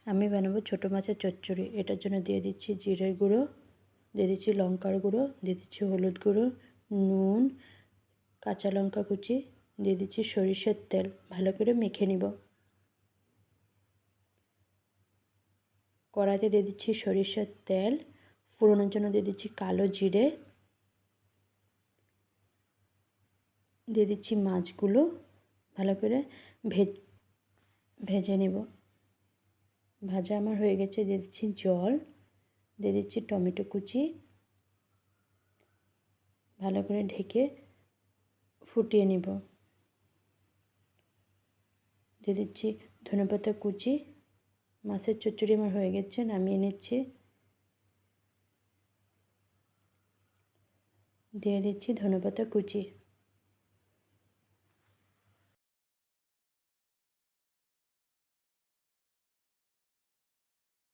আমি বানাবো ছোটো মাছের চচ্চড়ি। এটার জন্য দিয়ে দিচ্ছি জিরের গুঁড়ো, দিয়ে দিচ্ছি লঙ্কার গুঁড়ো, দিয়ে দিচ্ছি হলুদ গুঁড়ো, নুন, কাঁচা লঙ্কা কুচি, দিয়ে দিচ্ছি সরিষার তেল। ভালো করে মেখে নিব। কড়াইতে দিয়ে দিচ্ছি সরিষার তেল, ফোড়নের জন্য দিয়ে দিচ্ছি কালো জিরে, দিয়ে দিচ্ছি মাছগুলো, ভালো করে ভেজে নেব। ভাজা আমার হয়ে গেছে, দিয়ে দিচ্ছি জল, দিয়ে দিচ্ছি টমেটো কুচি, ভালো করে ঢেকে ফুটিয়ে নেব। দিয়ে দিচ্ছি ধনেপাতা কুচি। মাছের চচ্চড়ি আমার হয়ে গেছে, নামিয়ে নিচ্ছি। দিয়ে দিচ্ছি ধনেপাতা কুচি।